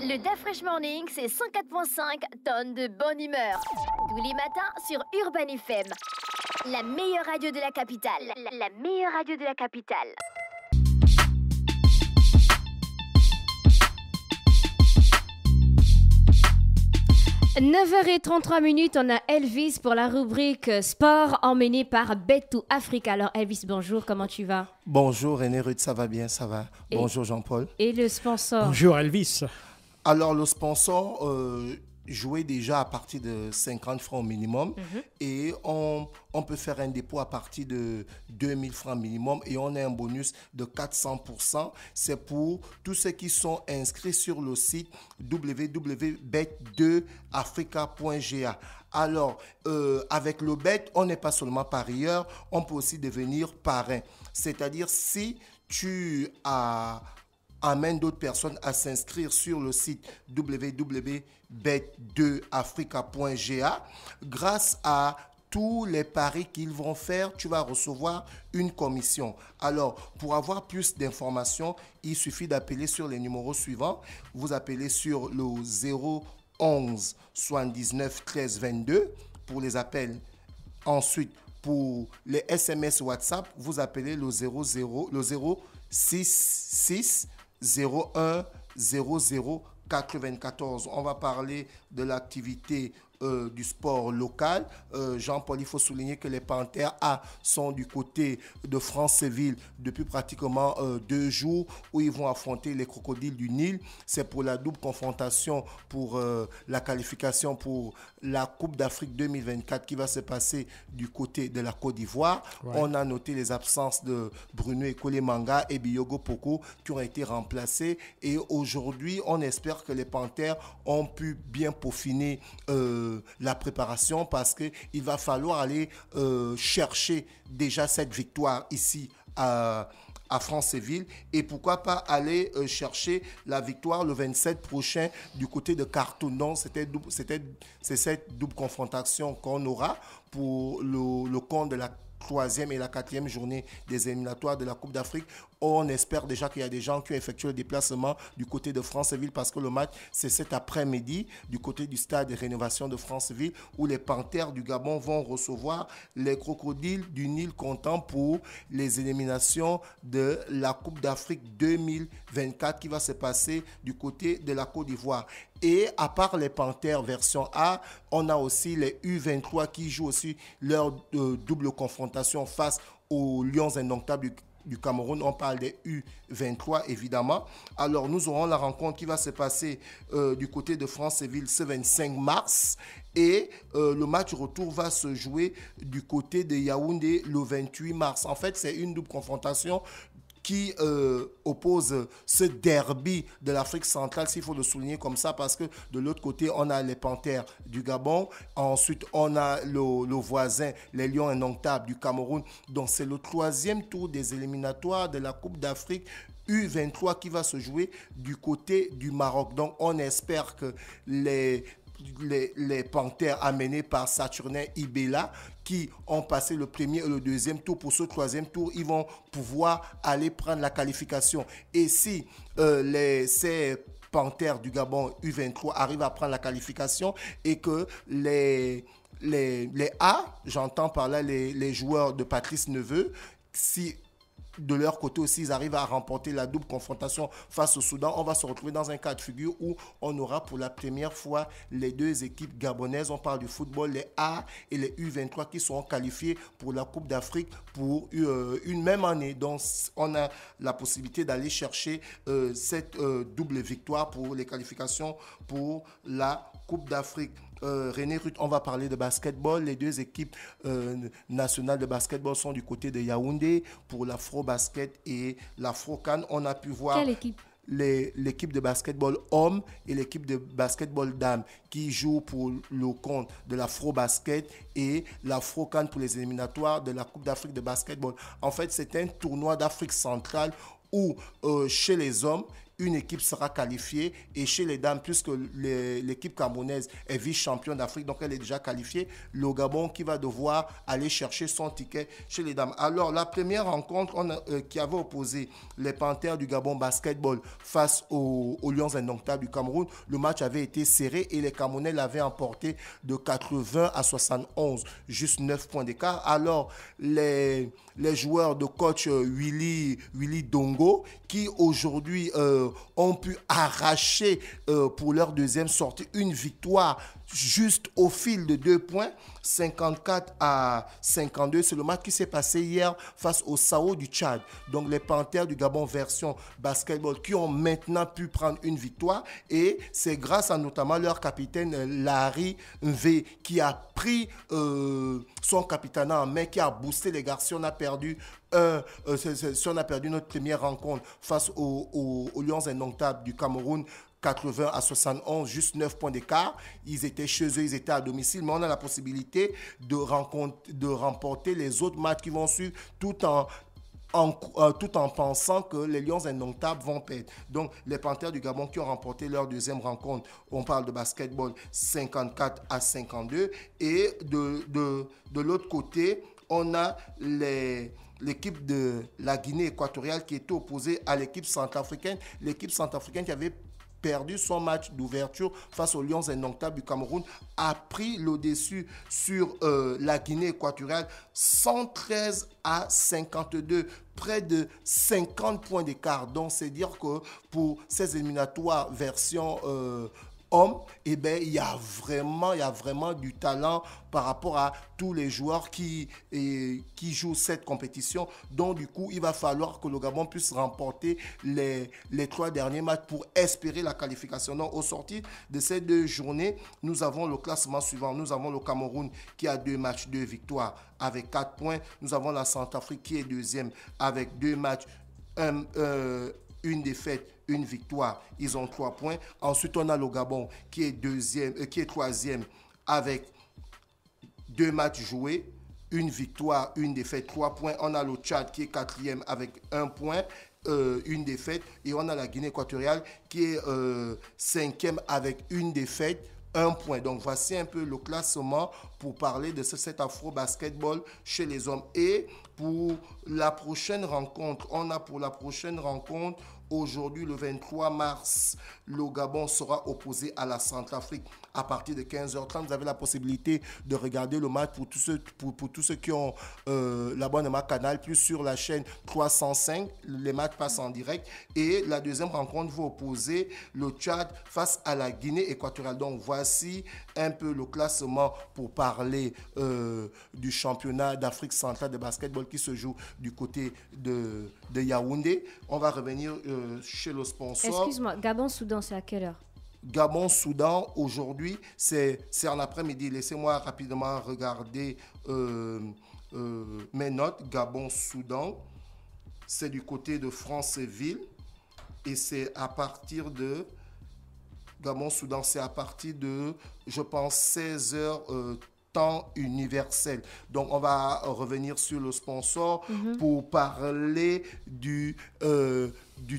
Le DAF Fresh Morning, c'est 104.5 tonnes de bonne humeur. Tous les matins sur Urban FM. La meilleure radio de la capitale. La meilleure radio de la capitale. 9h33, on a Elvis pour la rubrique sport emmenée par Bet2Africa. Alors Elvis, bonjour, comment tu vas? Bonjour René Ruth, ça va bien, ça va. Bonjour Jean-Paul. Et le sponsor? Bonjour Elvis. Alors le sponsor jouait déjà à partir de 50 francs minimum et on peut faire un dépôt à partir de 2000 francs minimum et on a un bonus de 400%. C'est pour tous ceux qui sont inscrits sur le site www.bet2africa.ga. Alors, avec le bet, on n'est pas seulement parieur, on peut aussi devenir parrain. C'est-à-dire si tu amène d'autres personnes à s'inscrire sur le site www.bet2africa.ga. Grâce à tous les paris qu'ils vont faire, tu vas recevoir une commission. Alors, pour avoir plus d'informations, il suffit d'appeler sur les numéros suivants. Vous appelez sur le 011 79 13 22 pour les appels. Ensuite, pour les SMS WhatsApp, vous appelez le 066 01 00 94. On va parler de l'activité du sport local. Jean-Paul, il faut souligner que les Panthères A sont du côté de Franceville depuis pratiquement 2 jours où ils vont affronter les Crocodiles du Nil. C'est pour la double confrontation pour la qualification pour la Coupe d'Afrique 2024 qui va se passer du côté de la Côte d'Ivoire. Ouais. On a noté les absences de Bruno Ekole-Manga et Biyogo Poko qui ont été remplacés. Et aujourd'hui, on espère que les Panthères ont pu bien peaufiner la préparation parce qu'il va falloir aller chercher déjà cette victoire ici à Franceville et pourquoi pas aller chercher la victoire le 27 prochain du côté de Khartoum. Donc c'est cette double confrontation qu'on aura pour le compte de la 3e et la 4e journée des éliminatoires de la Coupe d'Afrique. On espère déjà qu'il y a des gens qui ont effectué le déplacement du côté de Franceville parce que le match, c'est cet après-midi du côté du stade de rénovation de Franceville où les Panthères du Gabon vont recevoir les Crocodiles du Nil comptant pour les éliminations de la Coupe d'Afrique 2024 qui va se passer du côté de la Côte d'Ivoire. Et à part les Panthères version A, on a aussi les U23 qui jouent aussi leur double confrontation face aux Lions indomptables du Cameroun. On parle des U23 évidemment. Alors nous aurons la rencontre qui va se passer du côté de Franceville ce 25 mars et le match retour va se jouer du côté de Yaoundé le 28 mars. En fait, c'est une double confrontation qui oppose ce derby de l'Afrique centrale, s'il faut le souligner comme ça, parce que de l'autre côté, on a les Panthères du Gabon, ensuite on a le voisin, les Lions indomptables du Cameroun. Donc c'est le 3e tour des éliminatoires de la Coupe d'Afrique U23 qui va se jouer du côté du Maroc. Donc on espère que les Panthères amenés par Saturnin Ibela qui ont passé le premier et le 2e tour. Pour ce 3e tour, ils vont pouvoir aller prendre la qualification. Et si ces Panthères du Gabon U23 arrivent à prendre la qualification et que les A, j'entends par là les joueurs de Patrice Neveu, si de leur côté aussi, ils arrivent à remporter la double confrontation face au Soudan. On va se retrouver dans un cas de figure où on aura pour la première fois les deux équipes gabonaises. On parle du football, les A et les U23 qui seront qualifiés pour la Coupe d'Afrique pour une même année. Donc, on a la possibilité d'aller chercher cette double victoire pour les qualifications pour la Coupe d'Afrique. René Ruth, on va parler de basketball. Les deux équipes nationales de basketball sont du côté de Yaoundé pour l'Afro-Basket et l'Afro-Can. On a pu voir quelle équipe? L'équipe de basketball homme et l'équipe de basketball dame qui jouent pour le compte de l'Afro-Basket et l'Afro-Can pour les éliminatoires de la Coupe d'Afrique de basketball. En fait, c'est un tournoi d'Afrique centrale où chez les hommes, une équipe sera qualifiée. Et chez les dames, puisque l'équipe camerounaise est vice-championne d'Afrique, donc elle est déjà qualifiée, le Gabon qui va devoir aller chercher son ticket chez les dames. Alors, la première rencontre qui avait opposé les Panthères du Gabon basketball face aux Lions indomptables du Cameroun, le match avait été serré et les Camerounais l'avaient emporté de 80 à 71, juste 9 points d'écart. Alors, les joueurs de coach Willy Dongo, qui aujourd'hui ont pu arracher pour leur deuxième sortie une victoire juste au fil de 2 points, 54 à 52. C'est le match qui s'est passé hier face au Sao du Tchad. Donc les Panthères du Gabon version basketball qui ont maintenant pu prendre une victoire, et c'est grâce à notamment leur capitaine Larry V qui a pris son capitaine en main, qui a boosté les garçons. On a perdu notre première rencontre face aux Lions indomptables du Cameroun, 80 à 71, juste 9 points d'écart. Ils étaient chez eux, ils étaient à domicile, mais on a la possibilité de remporter les autres matchs qui vont suivre tout en pensant que les Lions indomptables vont perdre. Donc, les Panthères du Gabon qui ont remporté leur deuxième rencontre, on parle de basketball, 54 à 52. Et de l'autre côté, on a l'équipe de la Guinée équatoriale qui était opposée à l'équipe centrafricaine. L'équipe centrafricaine qui avait perdu son match d'ouverture face aux Lions indomptables du Cameroun, a pris le dessus sur la Guinée équatoriale, 113 à 52, près de 50 points d'écart. Donc, c'est dire que pour ces éliminatoires version hommes, eh ben, il y a vraiment du talent par rapport à tous les joueurs qui jouent cette compétition. Donc, du coup, il va falloir que le Gabon puisse remporter les 3 derniers matchs pour espérer la qualification. Donc, au sortir de ces 2 journées, nous avons le classement suivant. Nous avons le Cameroun qui a 2 matchs, 2 victoires avec 4 points. Nous avons la Centrafrique qui est deuxième avec 2 matchs, une défaite, une victoire, ils ont 3 points. Ensuite, on a le Gabon qui est troisième avec 2 matchs joués, une victoire, une défaite, 3 points. On a le Tchad qui est quatrième avec 1 point, une défaite. Et on a la Guinée équatoriale qui est cinquième avec une défaite, 1 point. Donc, voici un peu le classement pour parler de cet afro-basketball chez les hommes. Et pour la prochaine rencontre, aujourd'hui, le 23 mars, le Gabon sera opposé à la Centrafrique à partir de 15h30. Vous avez la possibilité de regarder le match pour tous ceux qui ont l'abonnement Canal Plus sur la chaîne 305. Les matchs passent en direct. Et la deuxième rencontre va opposer le Tchad face à la Guinée équatoriale. Donc, voici un peu le classement pour parler du championnat d'Afrique centrale de basketball qui se joue du côté de Yaoundé. On va revenir chez le sponsor. Excuse-moi, Gabon-Soudan, c'est à quelle heure? Gabon-Soudan, aujourd'hui, c'est en après-midi. Laissez-moi rapidement regarder mes notes. Gabon-Soudan, c'est du côté de Franceville. Et c'est à partir de... Gabon-Soudan, c'est à partir de, je pense, 16h temps universel. Donc, on va revenir sur le sponsor pour parler du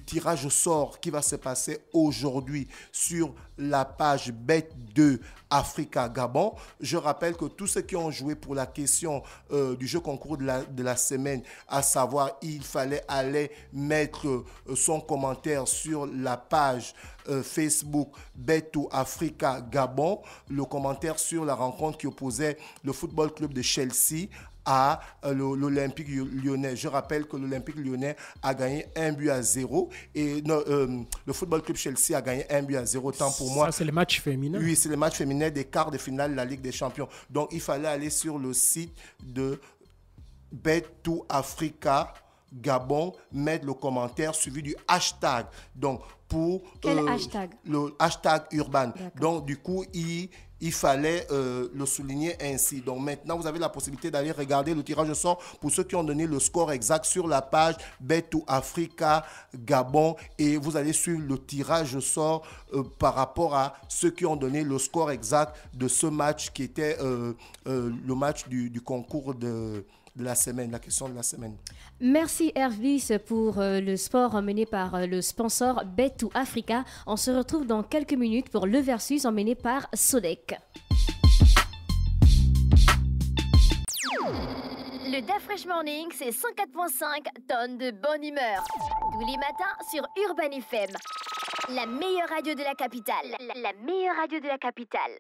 tirage au sort qui va se passer aujourd'hui sur la page Bet2 Africa Gabon. Je rappelle que tous ceux qui ont joué pour la question du jeu concours de la semaine, à savoir, il fallait aller mettre son commentaire sur la page Facebook Bet2 Africa Gabon, le commentaire sur la rencontre qui opposait le Football Club de Chelsea à l'Olympique Lyonnais. Je rappelle que l'Olympique Lyonnais a gagné 1-0 et le Football Club Chelsea a gagné 1-0. Tant pour moi. Ça, c'est le match féminin. Oui, c'est le match féminin des quarts de finale de la Ligue des Champions. Donc, il fallait aller sur le site de Bet2 Africa Gabon, mettre le commentaire suivi du hashtag. Donc, pour quel hashtag? Le hashtag urbain. D'accord. Donc, du coup, il fallait le souligner ainsi. Donc, maintenant, vous avez la possibilité d'aller regarder le tirage au sort pour ceux qui ont donné le score exact sur la page Bet2 Africa Gabon et vous allez suivre le tirage au sort par rapport à ceux qui ont donné le score exact de ce match qui était le match du concours de la semaine, la question de la semaine. Merci Hervis pour le sport emmené par le sponsor Bet2 Africa. On se retrouve dans quelques minutes pour le versus emmené par Sodec. Le Dafresh Morning, c'est 104.5 tonnes de bonne humeur. Tous les matins sur Urban FM. La meilleure radio de la capitale. La meilleure radio de la capitale.